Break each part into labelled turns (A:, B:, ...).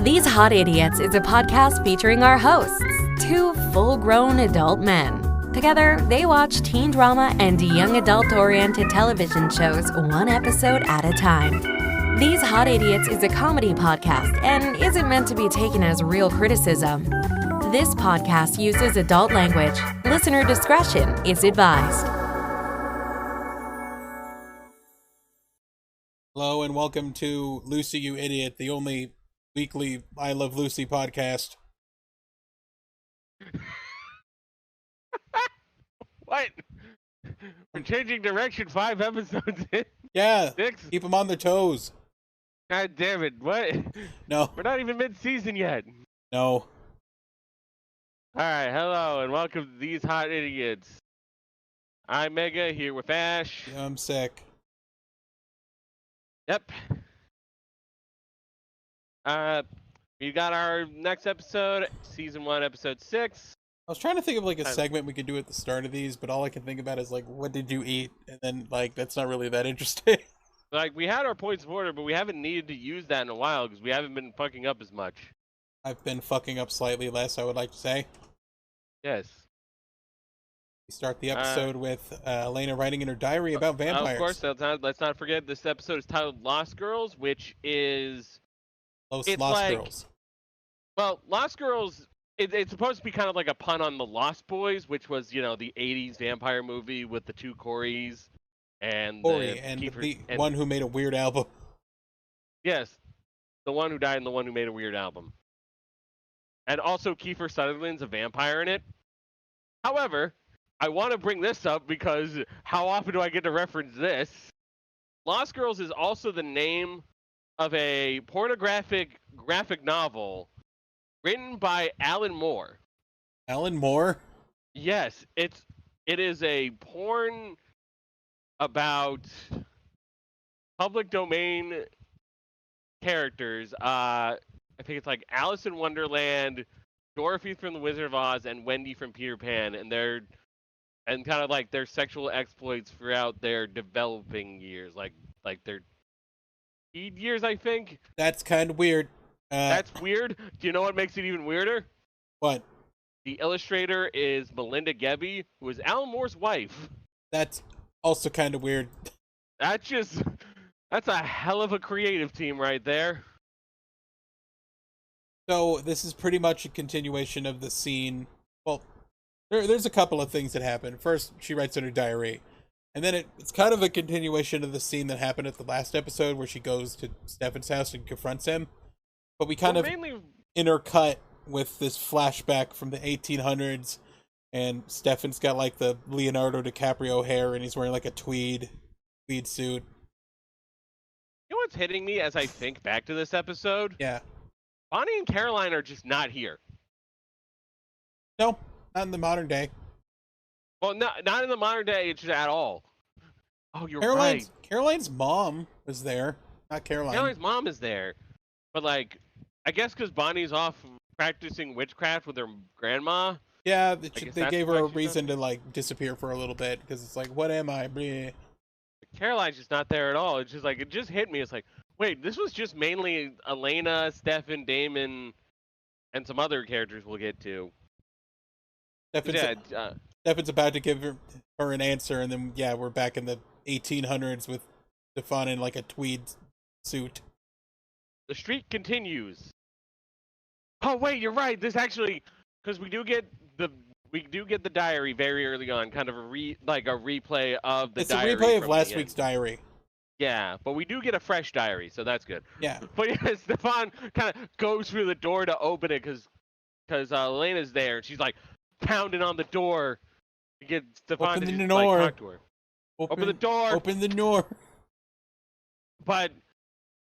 A: These Hot Idiots is a podcast featuring our hosts, two full-grown adult men. Together, they watch teen drama and young adult-oriented television shows one episode at a time. These Hot Idiots is a comedy podcast and isn't meant to be taken as real criticism. This podcast uses adult language. Listener discretion is advised.
B: Hello and welcome to Lucy, You Idiot, the only weekly I Love Lucy podcast.
C: What? We're changing direction 5 episodes in.
B: Yeah,
C: 6?
B: keep them on their toes.
C: God damn it, what?
B: No.
C: We're not even mid-season yet.
B: No.
C: Alright, hello and welcome to These Hot Idiots. I'm Mega, here with Ashe.
B: Yeah, I'm sick.
C: Yep. We got our next episode, Season 1, Episode 6.
B: I was trying to think of like a segment we could do at the start of these, but all I can think about is like, what did you eat? And then like, that's not really that interesting.
C: Like, we had our points of order, but we haven't needed to use that in a while because we haven't been fucking up as much.
B: I've been fucking up slightly less, I would like to say.
C: Yes.
B: We start the episode with Elena writing in her diary about vampires.
C: Of course, let's not forget this episode is titled Lost Girls, which is...
B: Lost
C: like,
B: Girls.
C: Well, Lost Girls, it's supposed to be kind of like a pun on The Lost Boys, which was, you know, the 80s vampire movie with the two Corys and
B: Corey, and the one who made a weird album.
C: Yes, the one who died and the one who made a weird album. And also Kiefer Sutherland's a vampire in it. However, I want to bring this up because how often do I get to reference this? Lost Girls is also the name of a pornographic graphic novel written by Alan Moore.
B: Alan Moore?
C: Yes, it is a porn about public domain characters. I think it's like Alice in Wonderland, Dorothy from the Wizard of Oz, and Wendy from Peter Pan, and kind of like their sexual exploits throughout their developing years, like their years, I think.
B: That's kind of weird.
C: That's weird. Do you know what makes it even weirder?
B: What?
C: The illustrator is Melinda Gebbie, who is Alan Moore's wife.
B: That's also kind of weird.
C: That's a hell of a creative team right there.
B: So this is pretty much a continuation of the scene. Well, there's a couple of things that happen. First, she writes in her diary. And then it's kind of a continuation of the scene that happened at the last episode where she goes to Stefan's house and confronts him. But we kind of intercut with this flashback from the 1800s, and Stefan's got like the Leonardo DiCaprio hair, and he's wearing like a tweed suit.
C: You know what's hitting me as I think back to this episode?
B: Yeah.
C: Bonnie and Caroline are just not here.
B: No, not in the modern day.
C: Well, not in the modern day at all. Oh, you're
B: right.
C: right.
B: Caroline's mom was there. Not Caroline.
C: Caroline's mom is there. But, like, I guess because Bonnie's off practicing witchcraft with her grandma.
B: Yeah, they gave her a reason to, like, disappear for a little bit. Because it's like, what am I? Bleh.
C: Caroline's just not there at all. It's just like, it just hit me. It's like, wait, this was just mainly Elena, Stefan, Damon, and some other characters we'll get to.
B: Stefan's about to give her an answer, and then, yeah, we're back in the 1800s with Stefan in, like, a tweed suit.
C: The streak continues. Oh, wait, you're right. This actually, because we do get the diary very early on, kind of a replay of the diary.
B: It's a replay of last week's diary.
C: Yeah, but we do get a fresh diary, so that's good.
B: Yeah.
C: But yeah, Stefan kind of goes through the door to open it because Elena's there, and she's like pounding on the door to get Stefan to just, like, talk to her. Open the door.
B: Open the door.
C: But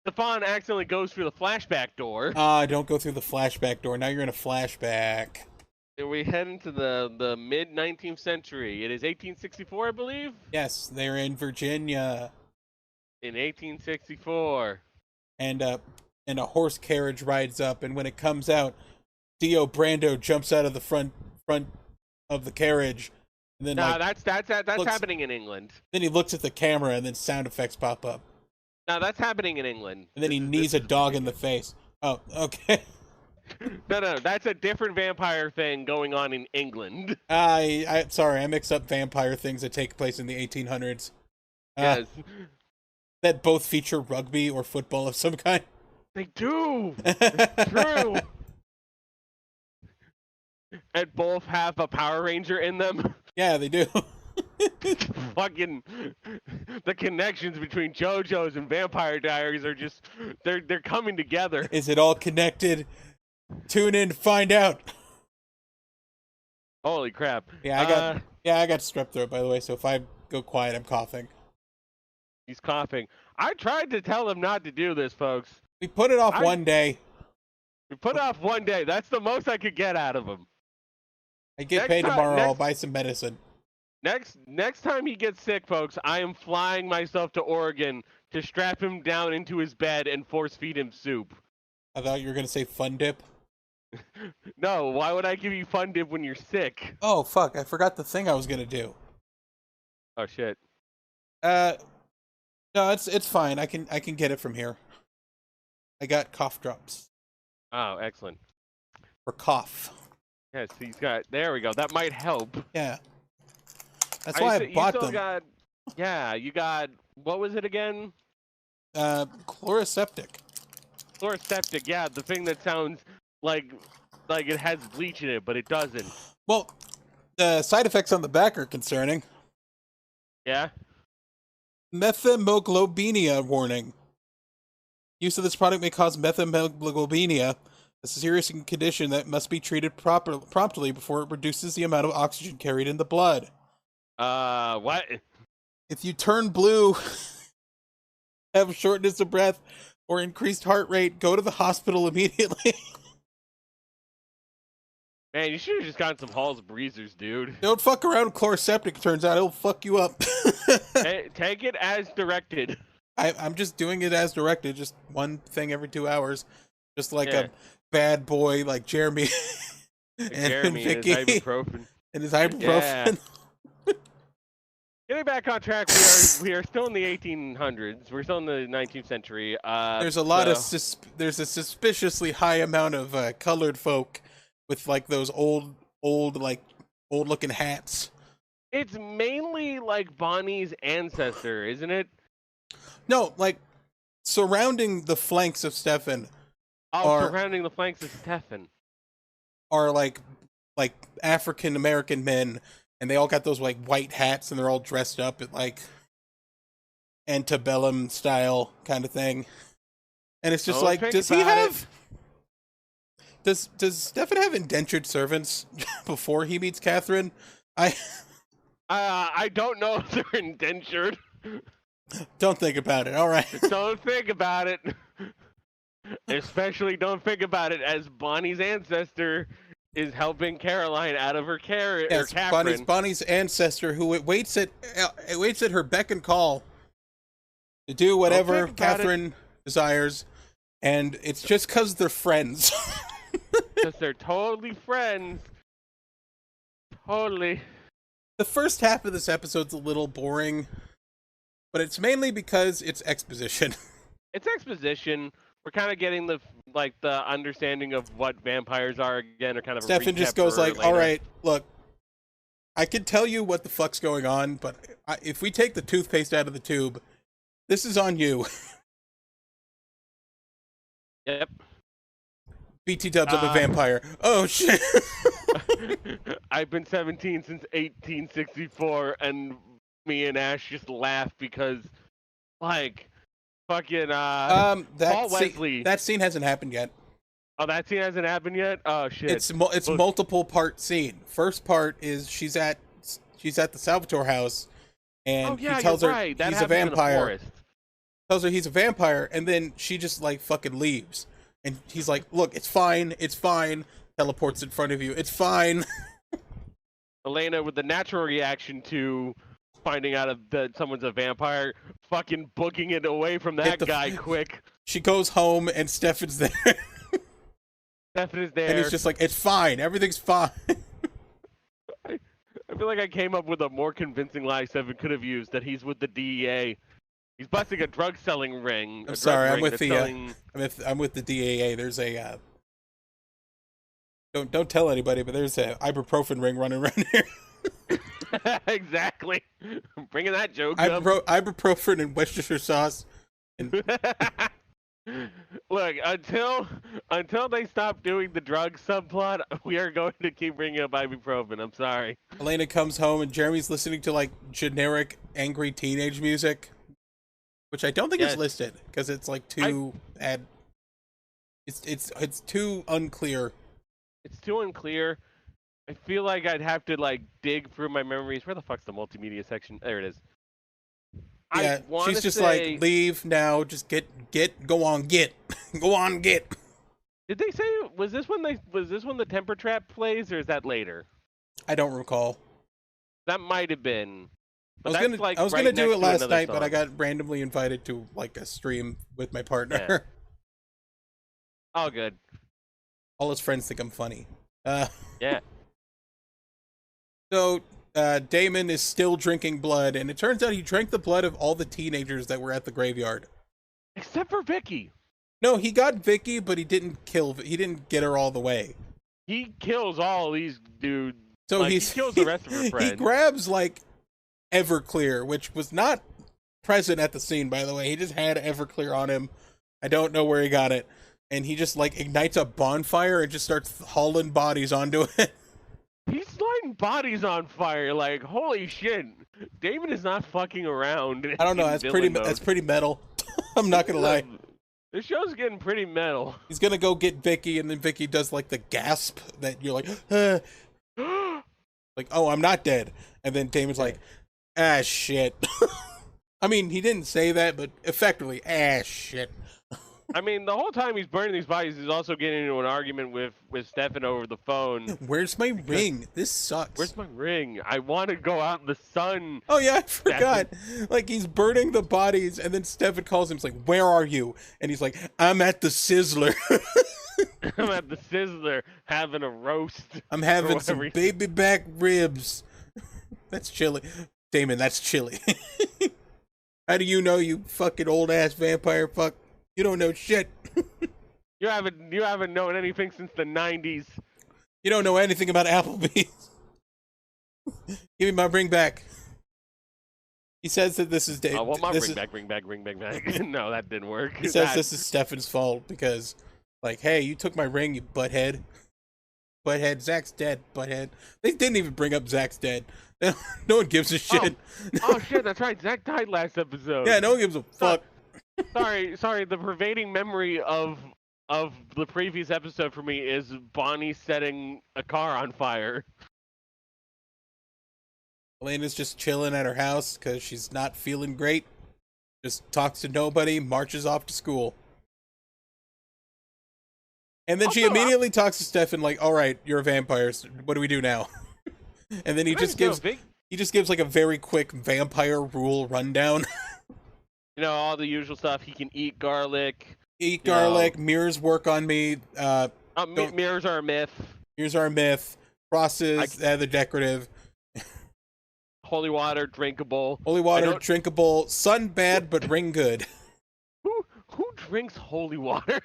C: Stefan accidentally goes through the flashback door.
B: Don't go through the flashback door. Now you're in a flashback.
C: And we head into the mid-19th century. It is 1864, I believe?
B: Yes, they're in Virginia.
C: In 1864.
B: And a horse carriage rides up, and when it comes out, Dio Brando jumps out of the front of the carriage. And then,
C: that's happening in England.
B: Then he looks at the camera, and then sound effects pop up.
C: No, that's happening in England.
B: And then he knees a dog in the face. Oh, okay.
C: No, that's a different vampire thing going on in England.
B: Sorry, I mixed up vampire things that take place in the 1800s.
C: Yes,
B: That both feature rugby or football of some kind.
C: they do. It's true. And both have a Power Ranger in them.
B: Yeah, they do.
C: Fucking the connections between JoJo's and Vampire Diaries are just they're coming together.
B: Is it all connected? Tune in to find out.
C: Holy crap.
B: Yeah, I got strep throat, by the way, so if I go quiet, I'm coughing.
C: He's coughing. I tried to tell him not to do this, folks.
B: We put it off one day.
C: We put it off one day. That's the most I could get out of him.
B: I get paid tomorrow, I'll buy some medicine.
C: Next time he gets sick, folks, I am flying myself to Oregon to strap him down into his bed and force feed him soup.
B: I thought you were going to say Fun Dip.
C: No, why would I give you Fun Dip when you're sick?
B: Oh, fuck, I forgot the thing I was going to do.
C: Oh, shit.
B: No, it's fine. I can get it from here. I got cough drops.
C: Oh, excellent.
B: For cough.
C: Yes, he's got. There we go. That might help.
B: Yeah. That's why I bought them.
C: You got. What was it again?
B: Chloroseptic.
C: Chloroseptic. Yeah, the thing that sounds like it has bleach in it, but it doesn't.
B: Well, the side effects on the back are concerning.
C: Yeah.
B: Methemoglobinia warning. Use of this product may cause methemoglobinia, a serious condition that must be treated promptly before it reduces the amount of oxygen carried in the blood.
C: What?
B: If you turn blue, have shortness of breath, or increased heart rate, go to the hospital immediately.
C: Man, you should have just gotten some Hall's Breezers, dude.
B: Don't fuck around with Chloroseptic, turns out it'll fuck you up.
C: Take it as directed.
B: I'm just doing it as directed, just one thing every 2 hours. Just like a bad boy like Jeremy.
C: And Jeremy
B: Vicky.
C: and his ibuprofen.
B: And his ibuprofen.
C: Yeah. Getting back on track, we are still in the 1800s. We're still in the 19th century.
B: There's a lot there's a suspiciously high amount of colored folk with like those old looking hats.
C: It's mainly like Bonnie's ancestor, isn't it?
B: No, like surrounding the flanks of Stefan.
C: Surrounding the flanks of Stefan
B: are like African American men, and they all got those like white hats, and they're all dressed up at like antebellum style kind of thing. And it's just like, does he have? Does Stefan have indentured servants before he meets Catherine?
C: I don't know if they're indentured.
B: Don't think about it. All right.
C: Don't think about it. Especially don't think about it as Bonnie's ancestor is helping Caroline out of her care.
B: Yes,
C: or Catherine.
B: Bonnie's ancestor, who waits at her beck and call to do whatever Catherine desires, and it's just because they're friends.
C: Because they're totally friends. Totally.
B: The first half of this episode's a little boring, but it's mainly because it's exposition.
C: It's exposition. We're kind of getting the understanding of what vampires are again, or kind of.
B: Stefan just goes like, "All right, look, I can tell you what the fuck's going on, but if we take the toothpaste out of the tube, this is on you."
C: Yep.
B: BT dubs of a vampire. Oh shit.
C: I've been 17 since 1864, and me and Ashe just laugh because, like, fucking Paul Wesley.
B: That scene hasn't happened yet.
C: Oh, that scene hasn't happened yet. Oh shit!
B: It's multiple part scene. First part is she's at the Salvatore house, and he tells her he's a vampire. Tells her he's a vampire, and then she just like fucking leaves. And he's like, "Look, it's fine. It's fine." Teleports in front of you. It's fine.
C: Elena, with the natural reaction to finding out that someone's a vampire, fucking booking it away from that guy quick.
B: She goes home, and Stefan's there.
C: Stefan is there.
B: And he's just like, "It's fine. Everything's fine."
C: I feel like I came up with a more convincing lie Stefan could have used, that he's with the DEA. He's busting a drug selling ring.
B: I'm sorry, I'm with the
C: selling...
B: I'm with the DAA. There's a don't tell anybody, but there's a ibuprofen ring running around here.
C: Exactly. Bringing that joke up.
B: Ibuprofen and Worcestershire sauce. And...
C: Look, until they stop doing the drug subplot, we are going to keep bringing up ibuprofen. I'm sorry.
B: Elena comes home and Jeremy's listening to like generic angry teenage music, which I don't think is listed because it's like too it's too unclear.
C: It's too unclear. I feel like I'd have to like dig through my memories. Where the fuck's the multimedia section? There it is.
B: Yeah, she's just like, leave now. Just go on, get.
C: Did they say was this when the temper trap plays, or is that later?
B: I don't recall.
C: That might have been. But
B: I was gonna do it last night, but I got randomly invited to like a stream with my partner.
C: Yeah. Oh, good.
B: All his friends think I'm funny.
C: Yeah.
B: So Damon is still drinking blood, and it turns out he drank the blood of all the teenagers that were at the graveyard,
C: except for Vicky.
B: No, he got Vicky, but he didn't get her all the way.
C: He kills all these dudes.
B: So
C: he kills the rest of her friends.
B: He grabs like Everclear, which was not present at the scene, by the way. He just had Everclear on him. I don't know where he got it. And he just like ignites a bonfire and just starts hauling bodies onto it.
C: He's lighting bodies on fire, like holy shit. Damon is not fucking around.
B: I don't know, that's pretty metal. I'm not gonna lie.
C: This show's getting pretty metal.
B: He's gonna go get Vicky, and then Vicky does like the gasp that you're like, like, oh, I'm not dead. And then Damon's like, ah, shit. I mean, he didn't say that, but effectively, ah, shit.
C: I mean, the whole time he's burning these bodies, he's also getting into an argument with Stefan over the phone.
B: Where's my ring? This sucks.
C: Where's my ring? I want to go out in the sun.
B: Oh, yeah, I forgot. Like, he's burning the bodies, and then Stefan calls him. He's like, where are you? And he's like, I'm at the Sizzler.
C: I'm at the Sizzler having a roast.
B: I'm having some baby back ribs. That's chilly. Damon, that's chilly. How do you know, you fucking old-ass vampire fuck? You don't know shit.
C: You haven't known anything since the 90s.
B: You don't know anything about Applebee's. Give me my ring back. He says that this is
C: Dave. Oh, well, my ring back. No, that didn't work.
B: He says this is Stefan's fault because, like, hey, you took my ring, you butthead. Butthead, Zach's dead, butthead. They didn't even bring up Zach's dead. No one gives a shit.
C: Oh shit, that's right. Zach died last episode.
B: Yeah, no one gives a fuck.
C: Sorry. The pervading memory of the previous episode for me is Bonnie setting a car on fire.
B: Elena's just chilling at her house because she's not feeling great. Just talks to nobody, marches off to school. And then she immediately talks to Stefan like, all right, you're a vampire. So what do we do now? And then he just gives like a very quick vampire rule rundown.
C: You know, all the usual stuff. He can eat garlic.
B: Mirrors work on me.
C: Mirrors are a myth.
B: Mirrors are a myth. Crosses, they're decorative.
C: Holy water, drinkable.
B: Holy water, drinkable. Sun bad, but ring good.
C: Who drinks holy water?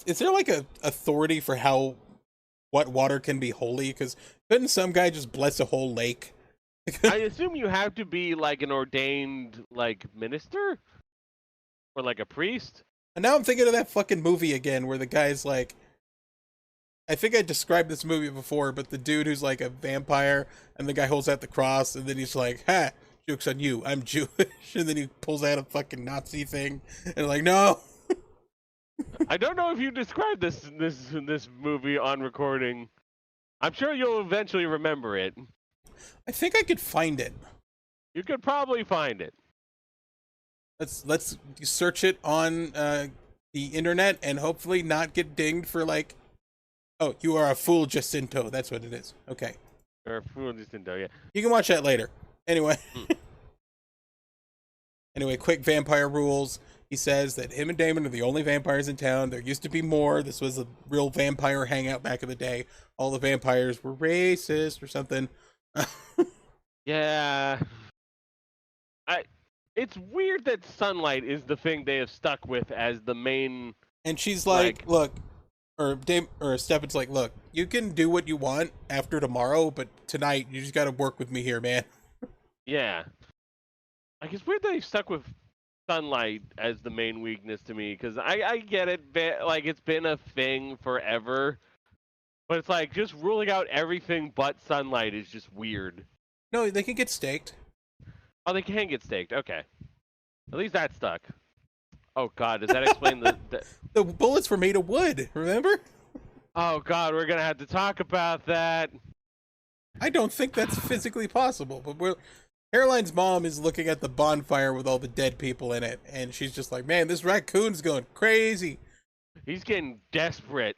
B: Is there like a authority for what water can be holy? Because couldn't some guy just bless a whole lake?
C: I assume you have to be like an ordained like minister or like a priest.
B: And now I'm thinking of that fucking movie again where the guy's like, I think I described this movie before, but the dude who's like a vampire and the guy holds out the cross and then he's like, ha, joke's on you, I'm Jewish. And then he pulls out a fucking Nazi thing and like, no.
C: I don't know if you described this movie on recording. I'm sure you'll eventually remember it.
B: I think I could find it.
C: You could probably find it.
B: Let's search it on the internet and hopefully not get dinged for like, oh, you are a fool, Jacinto. That's what it is. Okay.
C: You're a fool, Jacinto, yeah.
B: You can watch that later. Anyway. Anyway, quick vampire rules. He says that him and Damon are the only vampires in town. There used to be more. This was a real vampire hangout back in the day. All the vampires were racist or something.
C: Yeah. It's weird that sunlight is the thing they have stuck with as the main.
B: And she's like, look, or Stefan's like, look, you can do what you want after tomorrow, but tonight you just got to work with me here, man.
C: Yeah. Like, it's weird that they stuck with sunlight as the main weakness to me, because I get it, like, it's been a thing forever, but it's like, just ruling out everything but sunlight is just weird.
B: No, they can get staked.
C: Oh, they can get staked, okay. At least that stuck. Oh god, does that explain the...
B: The bullets were made of wood, remember?
C: Oh god, we're gonna have to talk about that.
B: I don't think that's physically possible, but Caroline's mom is looking at the bonfire with all the dead people in it, and she's just like, man, this raccoon's going crazy.
C: He's getting desperate.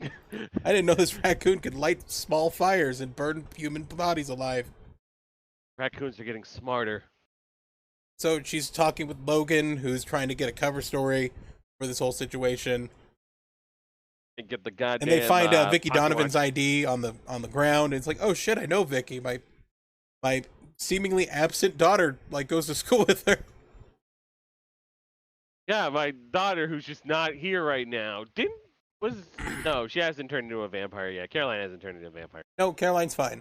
B: I didn't know this raccoon could light small fires and burn human bodies alive.
C: Raccoons are getting smarter.
B: So she's talking with Logan, who's trying to get a cover story for this whole situation.
C: And get the goddamn.
B: And they find Vicky
C: pocket
B: Donovan's
C: watch.
B: ID on the ground. And it's like, oh shit, I know Vicky. My seemingly absent daughter like goes to school with her.
C: Yeah, my daughter, who's just not here right now, no, she hasn't turned into a vampire yet. Caroline hasn't turned into a vampire.
B: No, Caroline's fine.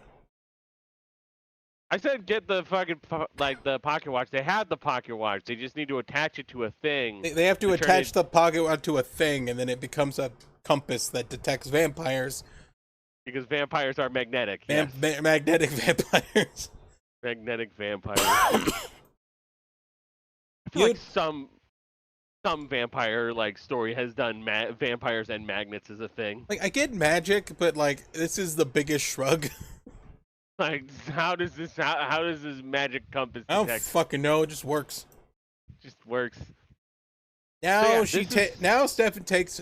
C: I said get the fucking the pocket watch. They have the pocket watch. They just need to attach it to a thing.
B: They have to attach the pocket watch to a thing, and then it becomes a compass that detects vampires.
C: Because vampires are magnetic. Yes.
B: Magnetic vampires.
C: Magnetic vampires. I feel like some vampire story has done vampires and magnets as a thing.
B: Like, I get magic, but like this is the biggest shrug.
C: Like, how does this magic compass detect?
B: I don't fucking know. It just works.
C: Just works.
B: Now
C: so
B: now Stefan takes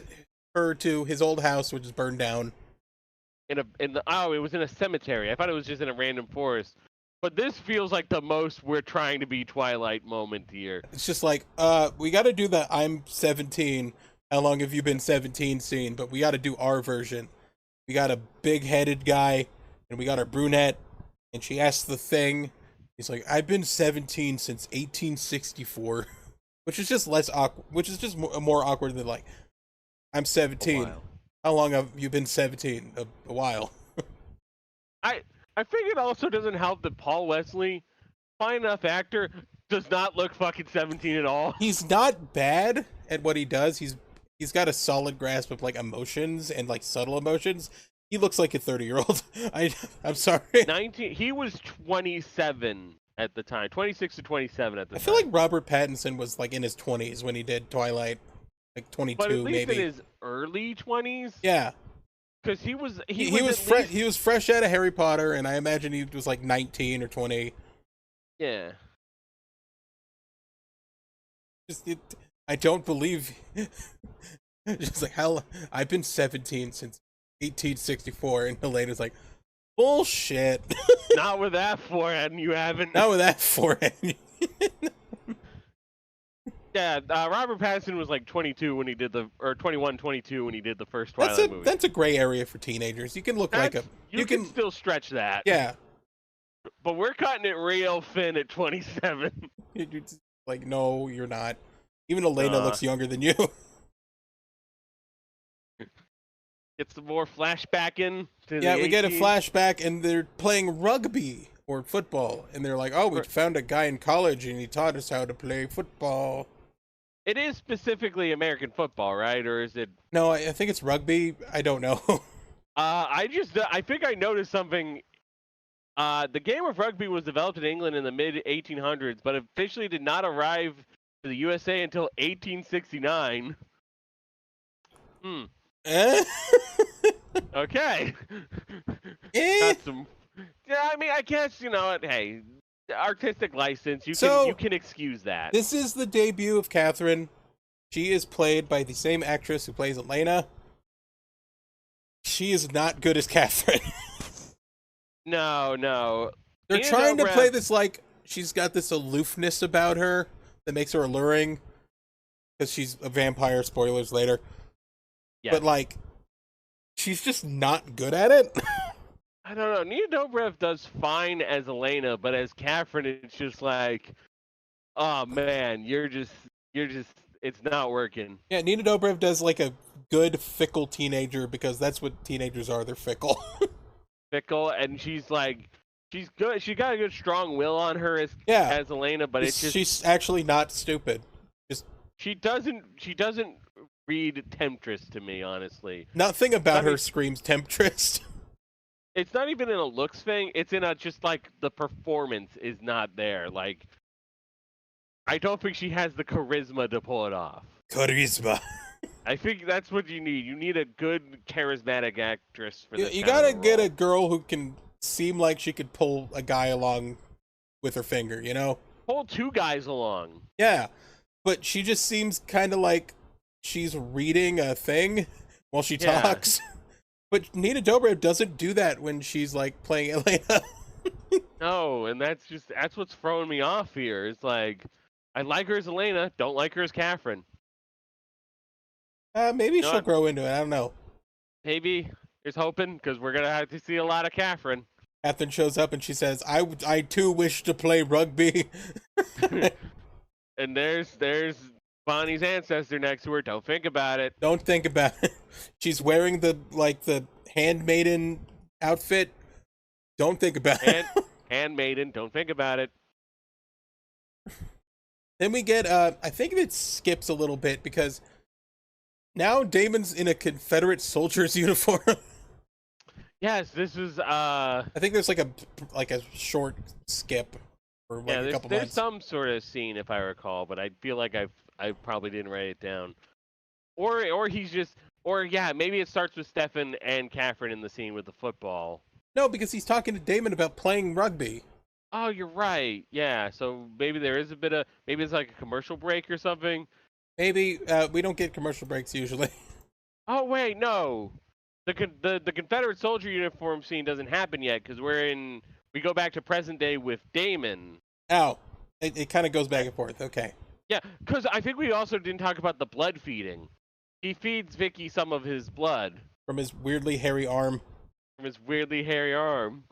B: her to his old house, which is burned down.
C: It was in a cemetery. I thought it was just in a random forest. But this feels like the most we're trying to be Twilight moment here.
B: It's just like, we got to do the I'm 17. How long have you been 17 scene? But we got to do our version. We got a big-headed guy, and we got our brunette, and she asks the thing. He's like, I've been 17 since 1864, which is just less awkward. Which is just more awkward than like, I'm 17. How long have you been 17? A while.
C: I think it also doesn't help that Paul Wesley, fine enough actor, does not look fucking 17 at all.
B: He's not bad at what he does. He's got a solid grasp of like emotions and like subtle emotions. He looks like a 30-year-old. I'm sorry.
C: 19. He was 27 at the time. 26 to 27 at the time.
B: I feel like Robert Pattinson was like in his 20s when he did Twilight, like 22
C: but at least
B: maybe.
C: in his early 20s.
B: Yeah.
C: Because he was
B: fresh out of Harry Potter, and I imagine he was like 19 or 20.
C: Yeah.
B: I don't believe. Just like how I've been 17 since 1864, and Elena's like, bullshit.
C: Not with that forehead, you haven't.
B: Not with that forehead.
C: Yeah, Robert Pattinson was like 22 when he did 21, 22 when he did the first Twilight movie.
B: That's a gray area for teenagers. You can look like a.
C: You can still stretch that.
B: Yeah.
C: But we're cutting it real thin at 27.
B: You're like, no, you're not. Even Elena looks younger than you.
C: Get some more flashback in.
B: Yeah, we get a flashback, and they're playing rugby or football, and they're like, "Oh, we found a guy in college, and he taught us how to play football."
C: It is specifically American football, right? Or is it?
B: No, I think it's rugby. I don't know.
C: I think I noticed something. The game of rugby was developed in England in the mid 1800s, but officially did not arrive to the USA until 1869. Okay. Got some. Yeah, I mean, I guess hey, artistic license. You can excuse that.
B: This is the debut of Catherine. She is played by the same actress who plays Elena. She is not good as Catherine.
C: No.
B: They're trying to play this like she's got this aloofness about her that makes her alluring because she's a vampire. Spoilers later. Yeah. But like, she's just not good at it.
C: I don't know. Nina Dobrev does fine as Elena, but as Catherine, it's just like, oh man, it's not working.
B: Yeah, Nina Dobrev does like a good fickle teenager because that's what teenagers are. They're fickle.
C: Fickle, and she's good. She got a good strong will on her
B: Yeah,
C: as Elena, but it's just
B: she's actually not stupid. Just
C: she doesn't read Temptress to me, honestly.
B: nothing about
C: Not
B: her
C: e-
B: screams temptress.
C: It's not even in a looks thing. It's in a just like the performance is not there. Like I don't think she has the charisma to pull it off.
B: Charisma.
C: I think that's what you need. You need a good charismatic actress for this.
B: You
C: kind
B: gotta
C: of a
B: get a
C: role.
B: girl who can seem like she could pull a guy along with her finger, you know?
C: Pull two guys along.
B: Yeah, but she just seems kind of like she's reading a thing while she
C: Yeah.
B: talks. But Nina Dobrev doesn't do that when she's like playing Elena.
C: No, and that's what's throwing me off here. It's like I like her as Elena, don't like her as Catherine.
B: Maybe
C: know
B: she'll
C: what?
B: grow into it. I don't know.
C: Maybe here's hoping because we're gonna have to see a lot of Catherine.
B: Catherine shows up and she says, I too wish to play rugby.
C: And there's Bonnie's ancestor next to her. Don't think about it.
B: Don't think about it. She's wearing the handmaiden outfit. Don't think about it.
C: Handmaiden. Don't think about it.
B: Then we get I think it skips a little bit because now Damon's in a Confederate soldier's uniform.
C: Yes, this is
B: I think there's like a short skip for like a couple
C: there's
B: months.
C: some sort of scene if I recall, but I feel like I probably didn't write it down. Or he's just maybe it starts with Stefan and Catherine in the scene with the football.
B: No, because he's talking to Damon about playing rugby.
C: Oh, you're right. Yeah, so maybe there is maybe it's like a commercial break or something.
B: Maybe we don't get commercial breaks usually.
C: Oh wait, no. The Confederate soldier uniform scene doesn't happen yet because we go back to present day with Damon.
B: Ow. It kind of goes back and forth. Okay.
C: Yeah, because I think we also didn't talk about the blood feeding. He feeds Vicky some of his blood
B: From his weirdly hairy arm.
C: from his weirdly hairy arm.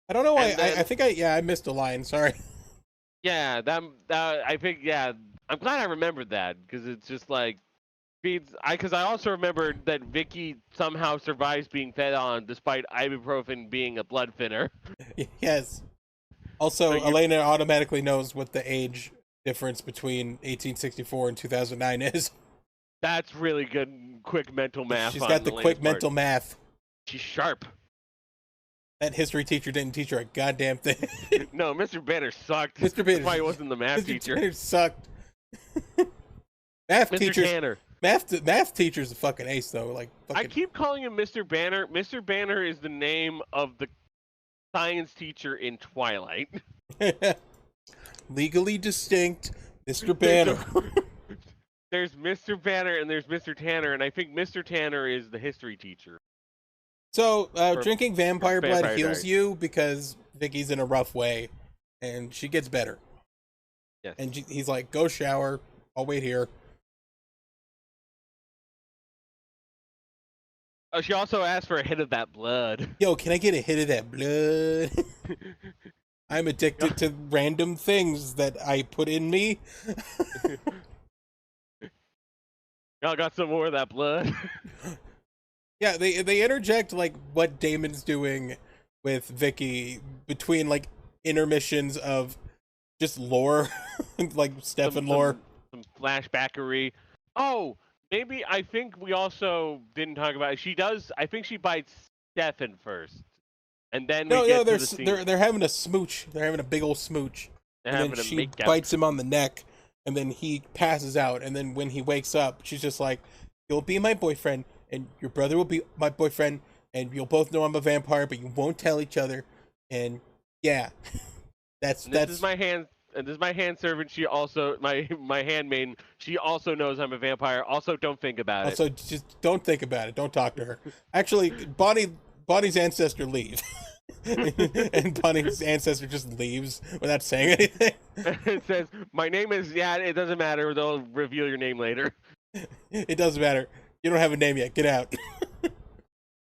B: I don't know why.
C: And then-
B: I think I missed a line. Sorry.
C: Yeah, that I think I'm glad I remembered that because it's just like feeds. Because I also remembered that Vicky somehow survives being fed on despite ibuprofen being a blood thinner.
B: Yes. Also,
C: So
B: Elena automatically knows what the age difference between 1864 and 2009 is.
C: That's really good, quick mental math.
B: She's
C: on
B: got the
C: Elena's
B: quick
C: part.
B: mental math.
C: She's sharp.
B: That history teacher didn't teach her a goddamn thing.
C: No, Mr. Banner sucked.
B: Mr. Banner-
C: That's why he wasn't the math
B: Mr.
C: teacher.
B: Tanner sucked. Math
C: Mr.
B: teachers.
C: Tanner.
B: Math teacher's a fucking ace though. Like
C: I
B: fucking.
C: keep calling him Mr. Banner. Mr. Banner is the name of the science teacher in Twilight.
B: Legally distinct, Mr. Banner.
C: There's Mr. Banner and there's Mr. Tanner, and I think Mr. Tanner is the history teacher.
B: So, drinking vampire blood
C: Vampire
B: heals
C: Diaries.
B: you because Vicky's in a rough way, and she gets better.
C: Yes.
B: And he's like, "Go shower. I'll wait here."
C: Oh, she also asked for a hit of that blood.
B: Yo, can I get a hit of that blood? I'm addicted to random things that I put in me.
C: Y'all got some more of that blood?
B: Yeah, they interject like what Damon's doing with Vicky between like intermissions of just lore, like Stefan lore.
C: Some flashbackery. Oh, maybe I think we also didn't talk about it. She does. I think she bites Stefan first, and then we get to the scene.
B: They're having a smooch. They're having a big old smooch.
C: They're
B: And
C: having
B: then
C: a
B: she
C: make-out.
B: bites him on the neck, and then he passes out. And then when he wakes up, she's just like, "You'll be my boyfriend, and your brother will be my boyfriend, and you'll both know I'm a vampire, but you won't tell each other." And yeah,
C: This is my hand. And this is my hand servant. She also my handmaiden. She also knows I'm a vampire. Also, don't think about it.
B: Also, just don't think about it. Don't talk to her. Actually, Bonnie's ancestor leaves. And Bonnie's ancestor just leaves without saying anything.
C: It says my name is. Yeah, it doesn't matter. They'll reveal your name later.
B: It doesn't matter. You don't have a name yet. Get out.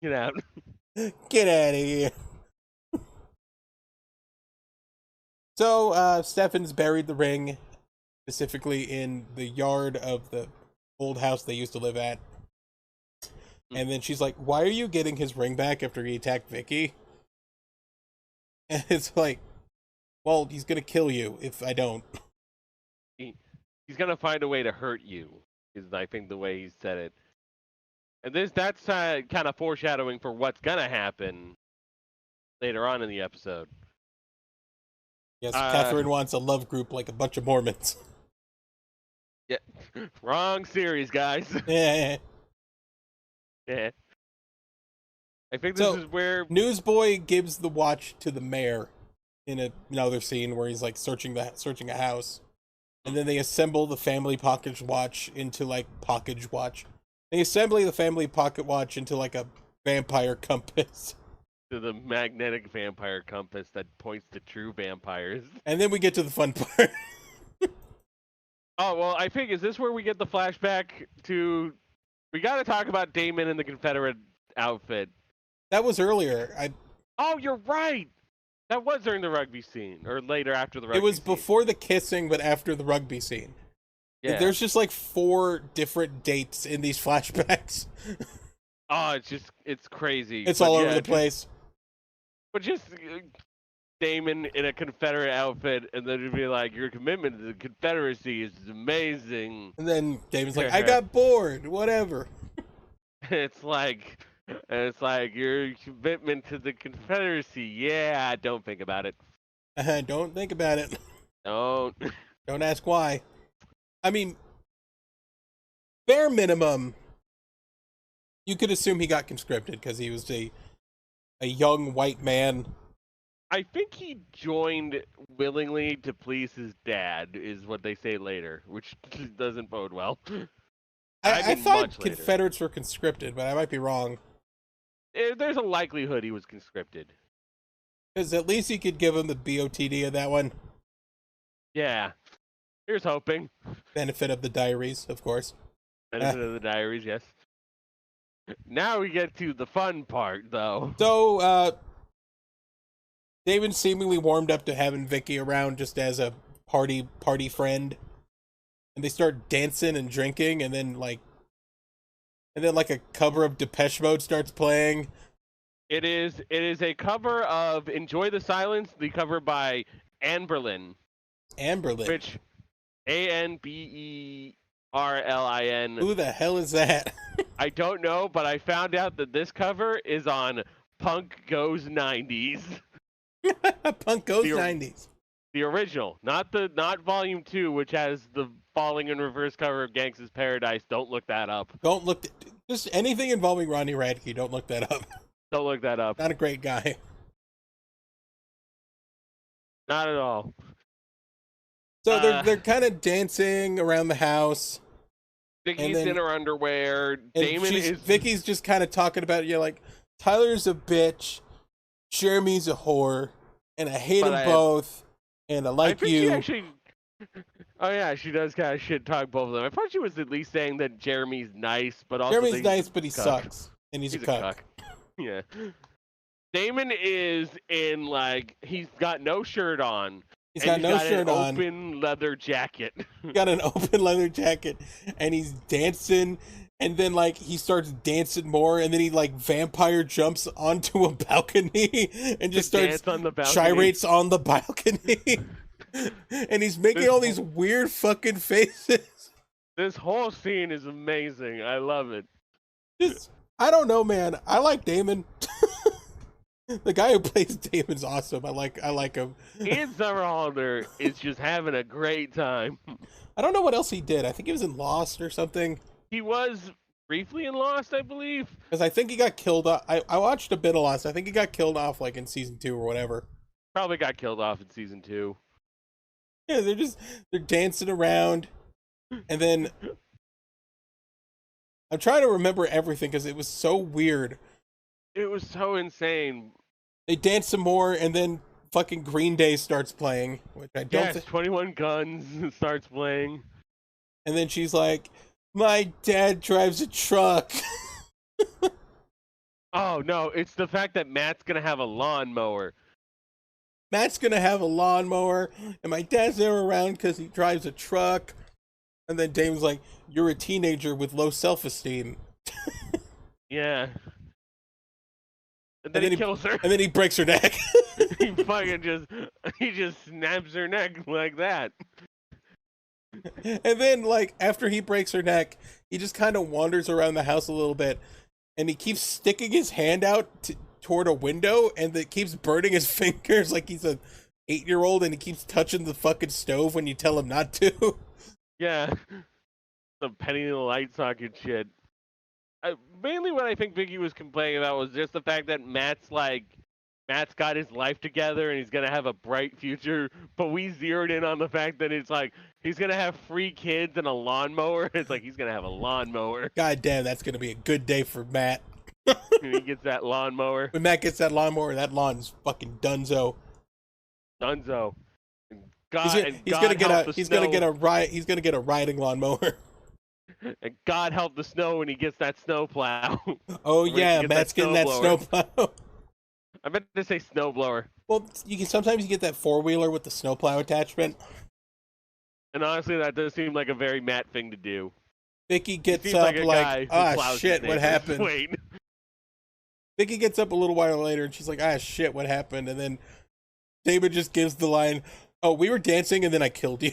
C: Get out.
B: Get out of here. So Stefan's buried the ring, specifically in the yard of the old house they used to live at. And then she's like, "Why are you getting his ring back after he attacked Vicky?" And it's like, "Well, he's gonna kill you if I don't."
C: He's gonna find a way to hurt you. Is I think the way he said it. And that's kind of foreshadowing for what's gonna happen later on in the episode.
B: Yes, Catherine wants a love group like a bunch of Mormons.
C: Yeah, wrong series, guys.
B: Yeah.
C: Yeah. I think this is where
B: Newsboy gives the watch to the mayor in another scene where he's like searching a house, and then they assemble the family pocket watch into like pocket watch. They assemble the family pocket watch into like a vampire compass.
C: To the magnetic vampire compass that points to true vampires.
B: And then we get to the fun part.
C: Oh, well, I think, is this where we get the flashback to... We gotta talk about Damon in the Confederate outfit.
B: That was earlier.
C: Oh, you're right! That was during the rugby scene, or later after the rugby scene.
B: It was before the kissing, but after the rugby scene.
C: Yeah.
B: There's just like 4 different dates in these flashbacks.
C: Oh, it's crazy.
B: It's all over the place.
C: But just Damon in a Confederate outfit, and then it'd be like, your commitment to the Confederacy is amazing.
B: And then Damon's like, I got bored, whatever.
C: It's like your commitment to the Confederacy. Yeah, don't think about it.
B: Don't think about it.
C: Don't
B: ask why. I mean, bare minimum, you could assume he got conscripted because he was a young white man.
C: I think he joined willingly to please his dad, is what they say later, which doesn't bode well.
B: I thought Confederates were conscripted, but I might be wrong.
C: There's a likelihood he was conscripted.
B: Because at least you could give him the BOTD of that one.
C: Yeah. Here's hoping.
B: Benefit of the Diaries, of course.
C: Benefit of the Diaries, yes. Now we get to the fun part, though.
B: So, Damon seemingly warmed up to having Vicky around just as a party friend. And they start dancing and drinking, and then like a cover of Depeche Mode starts playing.
C: It is a cover of Enjoy the Silence, the cover by Anberlin. Which ANBERLIN.
B: Who the hell is that?
C: I don't know, but I found out that this cover is on Punk Goes 90s.
B: Punk Goes 90s.
C: The original, not Volume 2, which has the falling in reverse cover of Gangsta's Paradise. Don't look that up.
B: Just anything involving Ronnie Radke, don't look that up.
C: Don't look that up.
B: Not a great guy.
C: Not at all.
B: So they're kind of dancing around the house.
C: Vicky's in her underwear.
B: Vicky's just kind of talking about like Tyler's a bitch, Jeremy's a whore, and I hate them both, and I like you.
C: Oh yeah, she does kind of shit talk both of them. I thought she was at least saying that Jeremy's nice, but also
B: Jeremy's nice, but he sucks, and he's a cuck.
C: Yeah. Damon is in he's got no shirt on.
B: He's got no shirt on.
C: Open leather jacket.
B: He's got an open leather jacket, and he's dancing. And then he starts dancing more, and then he vampire jumps onto a balcony and just starts gyrates on the balcony. And he's making all these weird fucking faces.
C: This whole scene is amazing. I love it.
B: I don't know, man. I like Damon. The guy who plays Damon's awesome. I like him.
C: Ian Somerhalder is just having a great time.
B: I don't know what else he did. I think he was in Lost or something.
C: He was briefly in Lost, I believe.
B: Because I think he got killed off. I watched a bit of Lost. I think he got killed off in season 2 or whatever.
C: Probably got killed off in season 2.
B: Yeah, they're dancing around. And then I'm trying to remember everything because it was so weird.
C: It was so insane.
B: They dance some more, and then fucking Green Day starts playing, which I don't think.
C: 21 Guns starts playing.
B: And then she's like, my dad drives a truck.
C: Oh, no, it's the fact that Matt's going to have a lawnmower.
B: Matt's gonna have a lawnmower, and my dad's never around because he drives a truck. And then Damon's like, "You're a teenager with low self-esteem."
C: Yeah. And then he kills her.
B: And then he breaks her neck.
C: He fucking just snaps her neck like that.
B: And then, like, after he breaks her neck, he just kind of wanders around the house a little bit, and he keeps sticking his hand out toward a window, and it keeps burning his fingers like he's a 8-year-old, and he keeps touching the fucking stove when you tell him not to.
C: Yeah. Some penny in the light socket shit. Mainly what I think Vicky was complaining about was just the fact that Matt's got his life together and he's gonna have a bright future, but we zeroed in on the fact that it's like he's gonna have 3 kids and a lawnmower. It's like he's gonna have a lawnmower.
B: God damn, that's gonna be a good day for Matt.
C: When he gets that lawnmower.
B: When Matt gets that lawnmower, that lawn's fucking dunzo.
C: Dunzo.
B: He's gonna get a riding lawnmower.
C: And God help the snow when he gets that snowplow.
B: Oh yeah, Matt's getting that snowplow.
C: I meant to say snowblower.
B: Well, sometimes you get that 4-wheeler with the snowplow attachment.
C: And honestly, that does seem like a very Matt thing to do.
B: Vicky gets up like, ah, shit, what happened?
C: Wait.
B: Vicky gets up a little while later and she's like, ah, shit, what happened? And then David just gives the line, oh, we were dancing and then I killed you.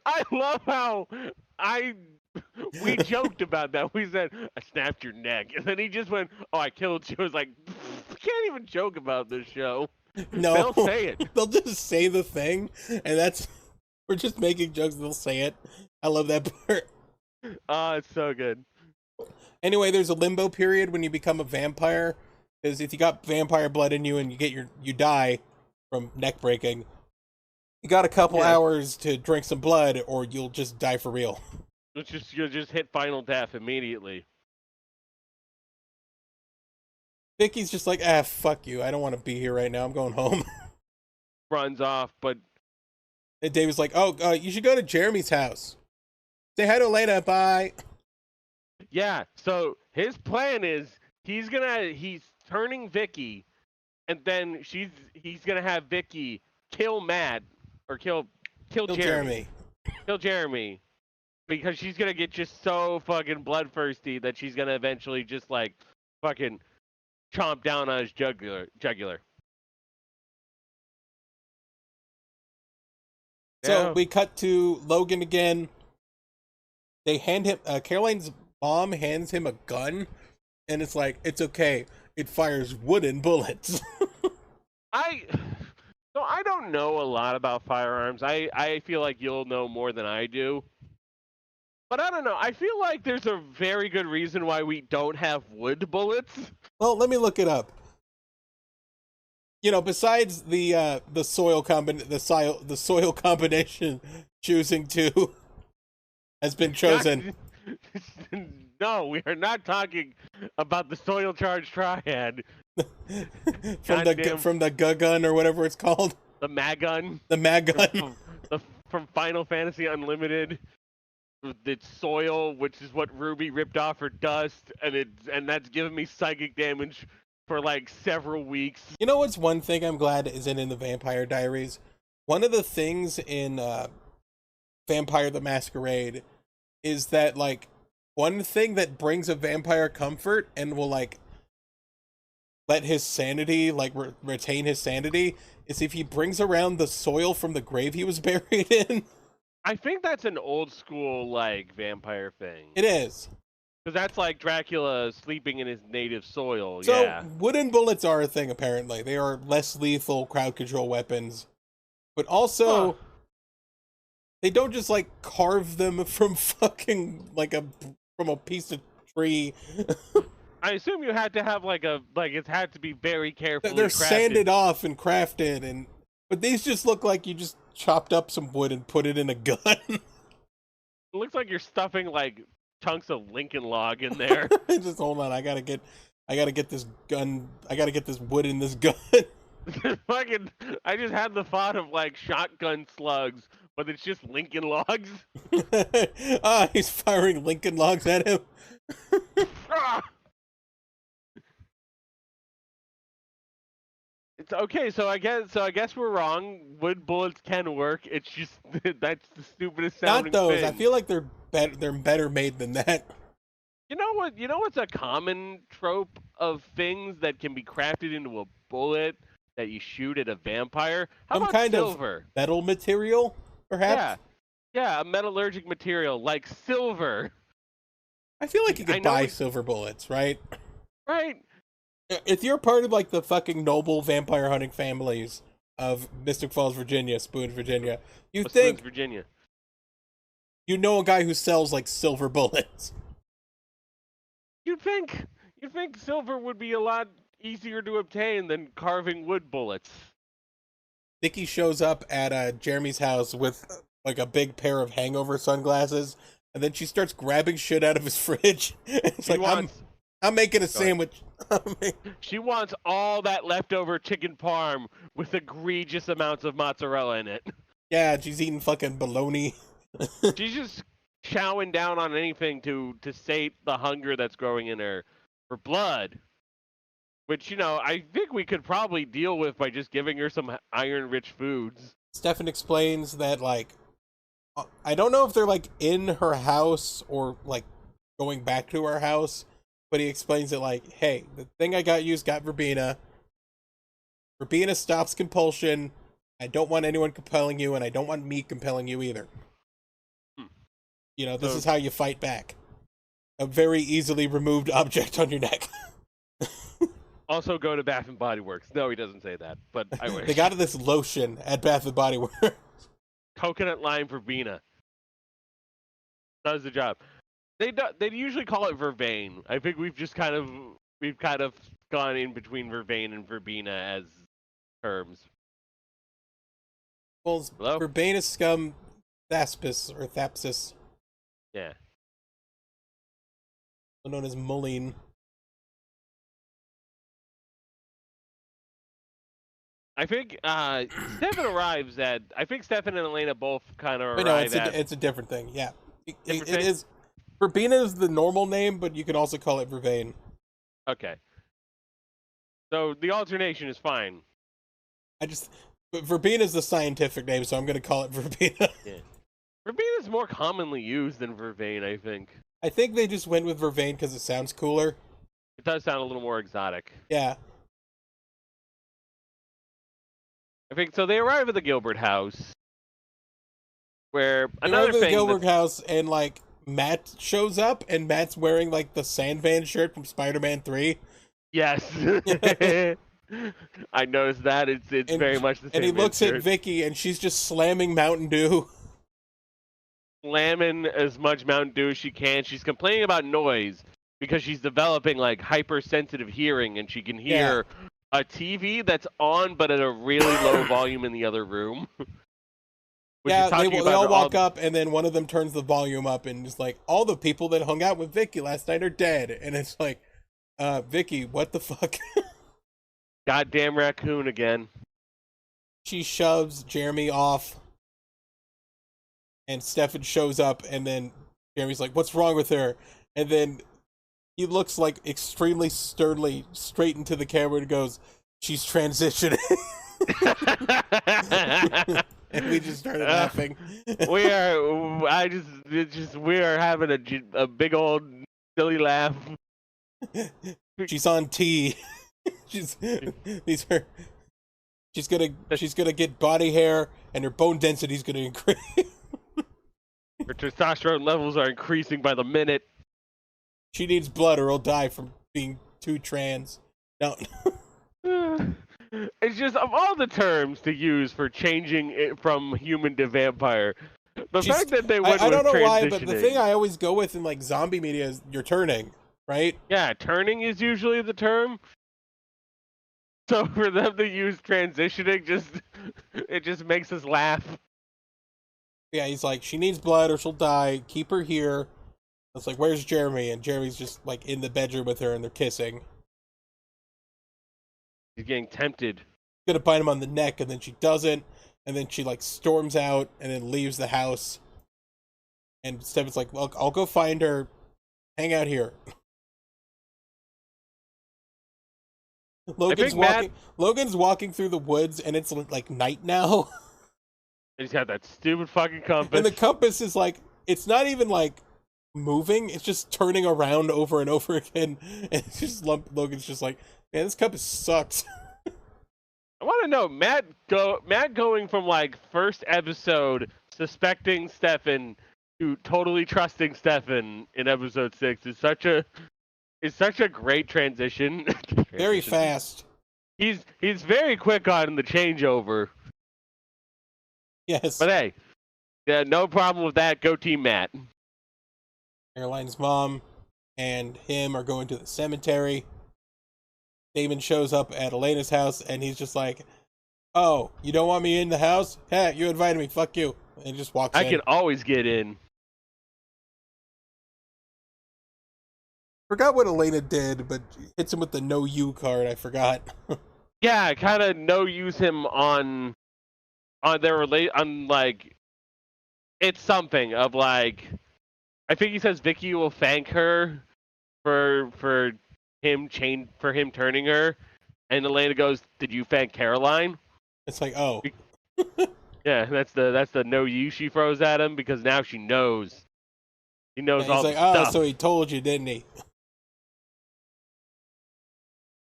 C: I love how we joked about that. We said, I snapped your neck. And then he just went, oh, I killed you. I was like, you can't even joke about this show.
B: No.
C: They'll say it.
B: They'll just say the thing. And we're just making jokes. They'll say it. I love that part.
C: Oh, it's so good.
B: Anyway, there's a limbo period when you become a vampire. Because if you got vampire blood in you and you die from neck breaking, you got a couple hours to drink some blood, or you'll just die for real.
C: You'll just hit final death immediately.
B: Vicky's just like, ah, fuck you. I don't want to be here right now. I'm going home.
C: Runs off, but...
B: And David's like, oh, you should go to Jeremy's house. Say hi to Elena, bye.
C: Yeah, so his plan is he's turning Vicky, and then he's gonna have Vicky kill Matt, or kill Jeremy. Kill Jeremy. Because she's gonna get just so fucking bloodthirsty that she's gonna eventually just like fucking chomp down on his jugular.
B: So we cut to Logan again. They hand him, Caroline's mom hands him a gun, and it's like, it's okay. It fires wooden bullets.
C: I don't know a lot about firearms. I feel like you'll know more than I do. But I don't know. I feel like there's a very good reason why we don't have wood bullets.
B: Well, let me look it up. You know, besides the soil combination choosing to has been chosen.
C: No, we are not talking about the soil charge triad.
B: from the gun or whatever it's called.
C: The Mag-gun.
B: The Mag-gun.
C: From Final Fantasy Unlimited. It's soil, which is what Ruby ripped off her dust, and that's given me psychic damage for like several weeks.
B: You know what's one thing I'm glad isn't in the Vampire Diaries? One of the things in Vampire the Masquerade is that, like, one thing that brings a vampire comfort and will, like, let his sanity, like, retain his sanity, is if he brings around the soil from the grave he was buried in.
C: I think that's an old school, like, vampire thing.
B: It is.
C: Because that's like Dracula sleeping in his native soil,
B: so,
C: yeah.
B: Wooden bullets are a thing, apparently. They are less lethal crowd control weapons. But also, they don't just, like, carve them from fucking, like, from a piece of tree.
C: I assume you had to have, it had to be very carefully
B: They're
C: crafted.
B: sanded off and crafted, but these just look like you just chopped up some wood and put it in a gun.
C: It looks like you're stuffing, like, chunks of Lincoln log in there.
B: Just hold on, I gotta get this gun. I gotta get this wood in this gun.
C: Fucking, I just had the thought of, like, shotgun slugs, but it's just Lincoln logs.
B: He's firing Lincoln logs at him.
C: It's okay. So I guess we're wrong. Wood bullets can work. It's just that's the stupidest
B: Not
C: sounding
B: those. I
C: thing.
B: feel like they're better. They're better made than that.
C: You know what? You know what's a common trope of things that can be crafted into a bullet that you shoot at a vampire? How
B: Some
C: about
B: kind of
C: silver?
B: metal material, perhaps.
C: Yeah, yeah, a metallurgic material like silver.
B: I feel like
C: Like,
B: you
C: I
B: could
C: know
B: buy
C: it,
B: silver bullets, right?
C: right?
B: If you're part of like the fucking noble vampire hunting families of Mystic Falls, Virginia, Spoon, Virginia, you
C: Spoons,
B: think
C: Virginia.
B: you know a guy who sells like silver bullets.
C: You'd think you'd think silver would be a lot easier to obtain than carving wood bullets.
B: Vicky shows up at Jeremy's house with like a big pair of hangover sunglasses, and then she starts grabbing shit out of his fridge. It's
C: She
B: like
C: wants
B: I'm making a
C: Go ahead.
B: sandwich.
C: she wants all that leftover chicken parm with egregious amounts of mozzarella in it.
B: Yeah, she's eating fucking bologna.
C: She's just chowing down on anything to sate the hunger that's growing in her for blood. Which, I think we could probably deal with by just giving her some iron rich foods.
B: Stefan explains that like I don't know if they're like in her house or like going back to her house, but he explains that like, hey, the thing I got you got Verbena. Verbena stops compulsion. I don't want anyone compelling you, and I don't want me compelling you either. This is how you fight back. A very easily removed object on your neck.
C: Also go to Bath and Body Works. No, he doesn't say that, but I wish.
B: They got this lotion at Bath and Body Works.
C: Coconut lime verbena. Does the job. They usually call it vervain. I think we've kind of gone in between vervain and verbena as terms.
B: Well,
C: Hello?
B: Verbena scum thaspis or thapsis,
C: Yeah.
B: known as mullein.
C: I think Stefan arrives at. I think Stefan and Elena both kind of
B: But no,
C: arrive at.
B: it's a different thing. Yeah,
C: Different
B: it
C: thing?
B: is. Verbena is the normal name, but you can also call it vervain.
C: Okay. So the alternation is fine.
B: But verbena is the scientific name, so I'm going to call it verbena.
C: Yeah. Verbena is more commonly used than vervain, I think.
B: I think they just went with vervain because it sounds cooler.
C: It does sound a little more exotic.
B: Yeah.
C: I think so. They arrive at the Gilbert house, where
B: They
C: another
B: arrive at the
C: thing.
B: Gilbert house, and like Matt shows up, and Matt's wearing like the Sandman shirt from Spider-Man 3.
C: Yes. I noticed that. It's
B: And-
C: very much the same.
B: And he looks
C: insert.
B: at Vicky, and she's just slamming Mountain Dew.
C: Slamming as much Mountain Dew as she can. She's complaining about noise because she's developing like hypersensitive hearing, and she can hear a TV that's on but at a really low volume in the other room. Which
B: Yeah,
C: is
B: they
C: talking
B: all
C: about
B: walk up, and then one of them turns the volume up, and is like, all the people that hung out with Vicky last night are dead. And it's like, Vicky, what the fuck?
C: Goddamn raccoon again.
B: She shoves Jeremy off, and Stefan shows up, and then Jeremy's like, what's wrong with her? And then he looks like extremely sternly straight into the camera and goes, she's transitioning. And we just started laughing.
C: We are having a big old silly laugh.
B: She's on T. She's gonna get body hair, and her bone density's gonna increase.
C: Her testosterone levels are increasing by the minute.
B: She needs blood, or he'll die from being too trans. No.
C: It's just, of all the terms to use for changing it from human to vampire, the fact that they went
B: I don't know
C: with
B: why, but the
C: transitioning-
B: thing I always go with in like zombie media is you're turning, right?
C: Yeah, turning is usually the term. So for them to use transitioning, it just makes us laugh.
B: Yeah, he's like, she needs blood or she'll die. Keep her here. It's like, where's Jeremy? And Jeremy's just like in the bedroom with her, and they're kissing.
C: He's getting tempted.
B: Gonna bite him on the neck, and then she doesn't, and then she like storms out and then leaves the house. And Stefan's like, well, I'll go find her. Hang out here. Logan's walking through the woods, and it's like night now.
C: He's got that stupid fucking compass.
B: And the compass is like, it's not even like moving, it's just turning around over and over again. And it's just Logan's just like, man, this compass sucks.
C: I want to know, Matt going from like first episode suspecting Stefan to totally trusting Stefan in episode 6 is such a great transition.
B: Very fast.
C: He's very quick on the changeover.
B: Yes.
C: But hey, yeah, no problem with that. Go Team Matt.
B: Caroline's mom and him are going to the cemetery. Damon shows up at Elena's house, and he's just like, oh, you don't want me in the house? Hey, you invited me, fuck you. And he just walks in.
C: I can always get in.
B: Forgot what Elena did, but hits him with the no you card. I forgot.
C: Yeah, I kind of no use him on their on like, it's something of like, I think he says Vicky will thank her for him turning her, and Elena goes, "Did you thank Caroline?"
B: It's like, oh.
C: Yeah, that's the no you she throws at him, because now she knows. He knows all the stuff.
B: Oh, so he told you, didn't he?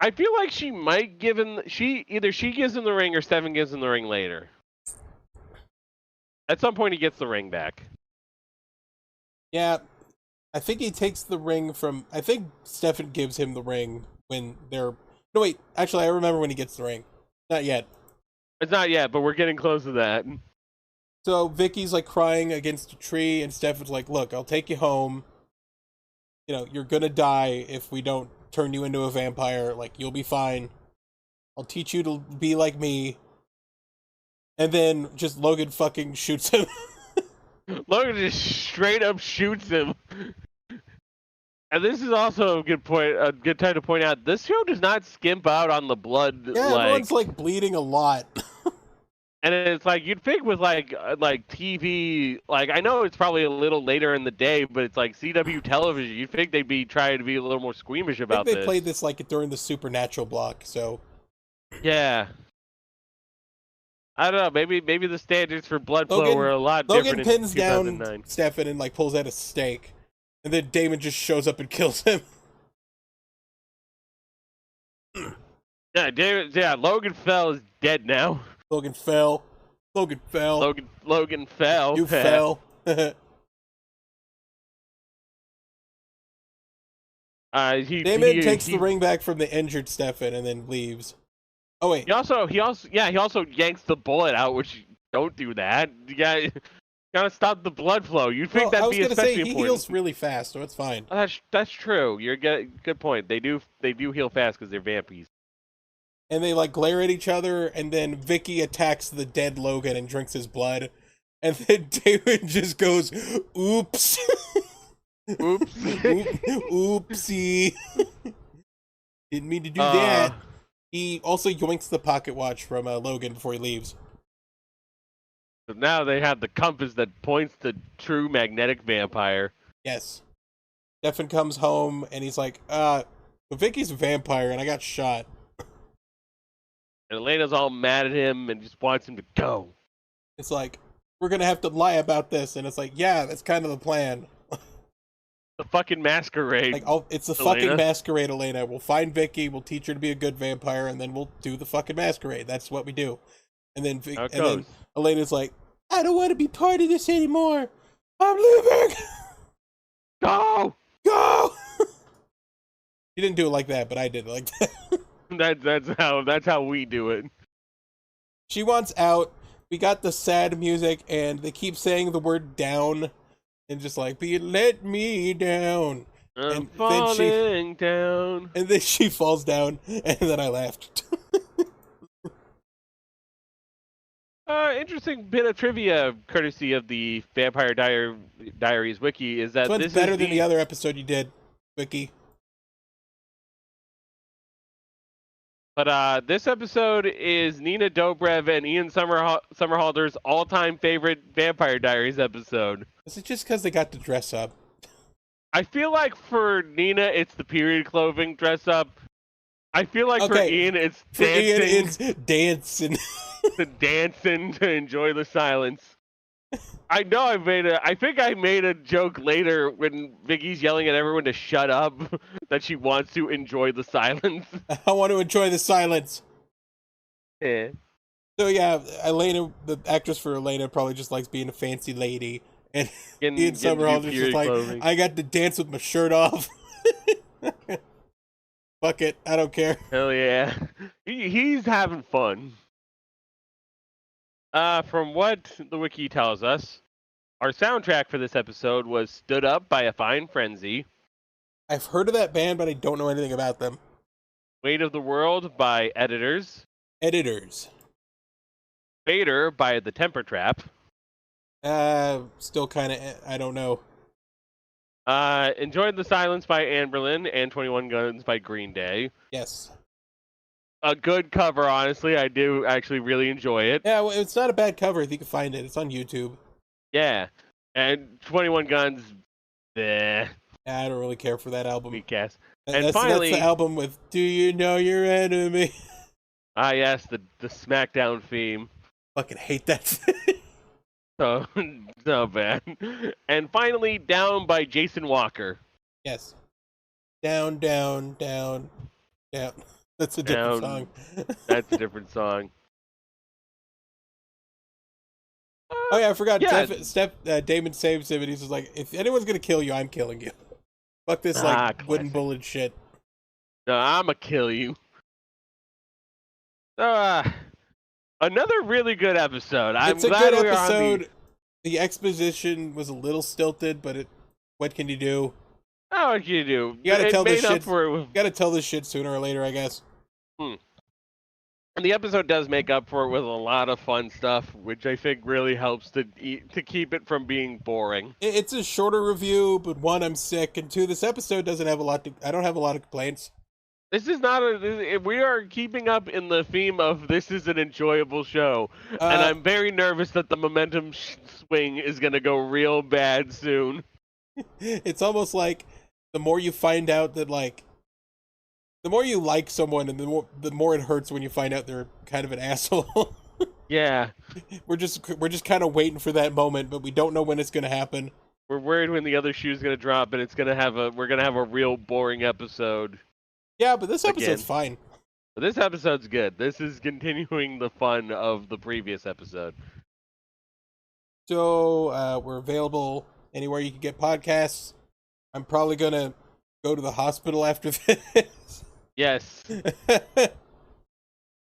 C: I feel like she might give him. Either she gives him the ring or Stefan gives him the ring later. At some point, he gets the ring back.
B: Yeah, I think he takes the ring from. I think Stefan gives him the ring when they're. No, wait. Actually, I remember when he gets the ring. Not yet.
C: It's not yet, but we're getting close to that.
B: So Vicky's like crying against a tree, and Stefan's like, "Look, I'll take you home. You know, you're gonna die if we don't turn you into a vampire. Like, you'll be fine. I'll teach you to be like me." And then just Logan fucking shoots him.
C: Logan just straight up shoots him. And this is also a good time to point out, this show does not skimp out on the blood.
B: Yeah, everyone's like bleeding a lot.
C: And it's like, you'd think with like TV, like, I know it's probably a little later in the day, but it's like CW television. You'd think they'd be trying to be a little more squeamish about this.
B: They played this like during the Supernatural block, so.
C: Yeah. I don't know. Maybe the standards for blood flow were a lot different.
B: Logan pins down Stefan and like pulls out a stake, and then Damon just shows up and kills him.
C: Yeah, Logan fell is dead now.
B: Logan fell. Logan fell.
C: Logan fell.
B: You fell. Damon takes the ring back from the injured Stefan and then leaves. Oh wait.
C: He also yanks the bullet out, which don't do that. You gotta stop the blood flow. You'd think that'd be especially important.
B: He heals really fast, so it's fine.
C: That's true. You're good point. They do heal fast because they're vampies.
B: And they like glare at each other, and then Vicky attacks the dead Logan and drinks his blood, and then Damon just goes, "Oops, oopsie, didn't mean to do that." He also yoinks the pocket watch from Logan before he leaves.
C: So now they have the compass that points to true magnetic vampire.
B: Yes. Stefan comes home, and he's like, but Vicky's a vampire, and I got shot.
C: And Elena's all mad at him and just wants him to go.
B: It's like, we're going to have to lie about this. And it's like, yeah, that's kind of the plan.
C: The fucking masquerade.
B: Like, it's the fucking masquerade, Elena. We'll find Vicky, we'll teach her to be a good vampire, and then we'll do the fucking masquerade. That's what we do. And then, then Elena's like, I don't want to be part of this anymore. I'm leaving.
C: Go!
B: Go! You didn't do it like that, but I did it like that.
C: That's how we do it.
B: She wants out. We got the sad music, and they keep saying the word down, and just like, let me down.
C: I'm falling down.
B: And then she falls down, and then I laughed.
C: Interesting bit of trivia, courtesy of the Vampire Diaries wiki, is that this is
B: better than the other episode you did, Wiki.
C: But this episode is Nina Dobrev and Ian Somerhalder's all-time favorite Vampire Diaries episode.
B: Is it just because they got to dress up?
C: I feel like for Nina, it's the period clothing dress up. I feel like for
B: Okay,
C: Ian, it's
B: For Ian,
C: dancing,
B: it's dancing.
C: dancing to enjoy the silence. I know I think I made a joke later when Vicky's yelling at everyone to shut up that she wants to enjoy the silence.
B: I want to enjoy the silence.
C: Yeah.
B: So yeah, Elena, the actress for Elena, probably just likes being a fancy lady, and Ian Somerhalder's just
C: period
B: like,
C: clothing.
B: I got to dance with my shirt off. Fuck it, I don't care.
C: Hell yeah. He's having fun. From what the wiki tells us, our soundtrack for this episode was Stood Up by A Fine Frenzy,
B: I've heard of that band, but I don't know anything about them.
C: Weight of the World by Editors,
B: Editors.
C: Vader by The Temper Trap,
B: Still kind of, I don't know.
C: Enjoyed the Silence by Anberlin, and 21 Guns by Green Day.
B: Yes.
C: A good cover, honestly. I do actually really enjoy it.
B: Yeah, well, it's not a bad cover if you can find it. It's on YouTube.
C: Yeah. And 21 Guns, bleh,
B: Yeah, I don't really care for that album.
C: weak ass.
B: That's
C: finally,
B: the album with Do You Know Your Enemy?
C: yes, the SmackDown theme.
B: Fucking hate that thing.
C: So, so bad. And finally, Down by Jason Walker.
B: Yes. Down, down, down, down. That's a different
C: Down.
B: song.
C: That's a different song.
B: Oh yeah, I forgot.
C: Yeah.
B: Damon saves him, and he's just like, "If anyone's gonna kill you, I'm killing you." Fuck this wooden
C: classic.
B: bullet shit.
C: No, I'ma kill you. Another really good episode.
B: It's a good episode. The exposition was a little stilted, but what can you do?
C: Oh, what can you do?
B: You gotta tell this shit.
C: You
B: Gotta tell this shit sooner or later, I guess.
C: And the episode does make up for it with a lot of fun stuff, which I think really helps to keep it from being boring.
B: It's a shorter review, but one, I'm sick, and two, this episode doesn't have a lot to. I don't have a lot of complaints.
C: This is not we are keeping up in the theme of this is an enjoyable show, and I'm very nervous that the momentum swing is gonna go real bad soon.
B: It's almost like the more you find out that the more you like someone, and the more it hurts when you find out they're kind of an asshole.
C: Yeah,
B: we're just kind of waiting for that moment, but we don't know when it's gonna happen.
C: We're worried when the other shoe's gonna drop, and we're gonna have a real boring episode.
B: Yeah, but this episode's fine.
C: But this episode's good. This is continuing the fun of the previous episode.
B: So we're available anywhere you can get podcasts. I'm probably gonna go to the hospital after this.
C: Yes. You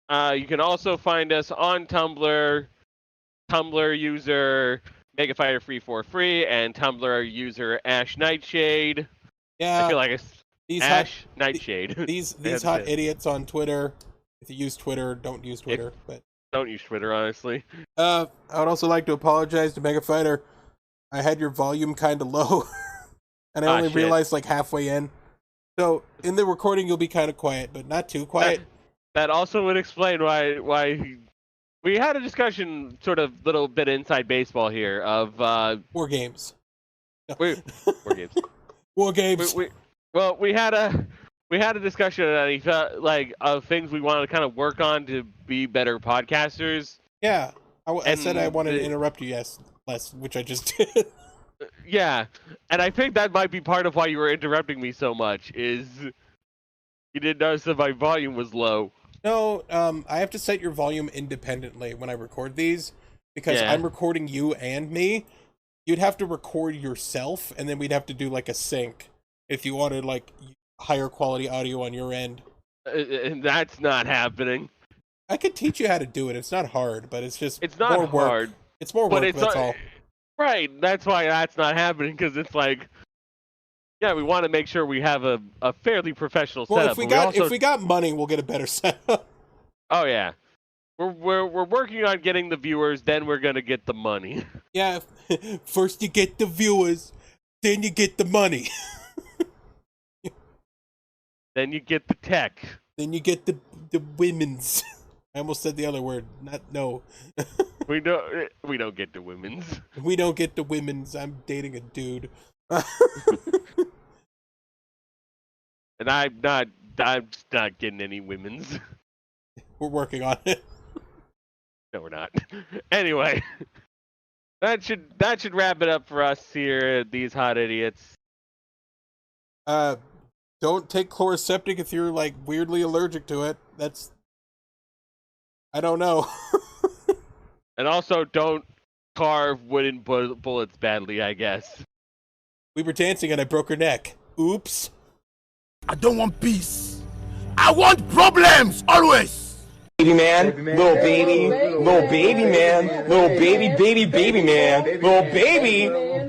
C: can also find us on Tumblr user Megafighter343 and Tumblr user Ashe Nightshade.
B: Yeah.
C: I feel like it's Ashe Nightshade.
B: These hot idiots on Twitter. If you use Twitter, don't use Twitter. But
C: don't use Twitter, honestly.
B: I would also like to apologize to Megafighter. I had your volume kind of low, and I only realized like halfway in. So in the recording, you'll be kind of quiet, but not too quiet.
C: That also would explain why we had a discussion, sort of little bit inside baseball here of
B: War games.
C: No. War games.
B: War games.
C: We had a discussion that he felt like of things we wanted to kind of work on to be better podcasters.
B: Yeah, I said I wanted to interrupt you, less, which I just did.
C: Yeah, and I think that might be part of why you were interrupting me so much, is you didn't notice that my volume was low.
B: No, I have to set your volume independently when I record these, because I'm recording you and me. You'd have to record yourself, and then we'd have to do like a sync if you wanted like higher quality audio on your end.
C: And that's not happening.
B: I could teach you how to do it. It's not hard, but it's not
C: more hard.
B: Work. It's more work, that's all.
C: Right, that's why that's not happening, because it's like, yeah, we want to make sure we have a fairly professional setup.
B: If we got money, we'll get a better setup.
C: Oh yeah, we're working on getting the viewers, then we're gonna get the money.
B: Yeah, first you get the viewers, then you get the money.
C: Then you get the tech.
B: Then you get the women's. I almost said the other word. No.
C: We don't get the women's.
B: We don't get the women's. I'm dating a dude.
C: And I'm not I'm just not getting any women's.
B: We're working on it.
C: No, we're not. Anyway, that should wrap it up for us here at These Hot Idiots.
B: Don't take chloroseptic if you're like weirdly allergic to it. I don't know.
C: And also, don't carve wooden bullets badly, I guess.
B: We were dancing and I broke her neck. Oops.
D: I don't want peace. I want problems, always.
E: Baby man, little baby man, little baby, baby man, little baby man.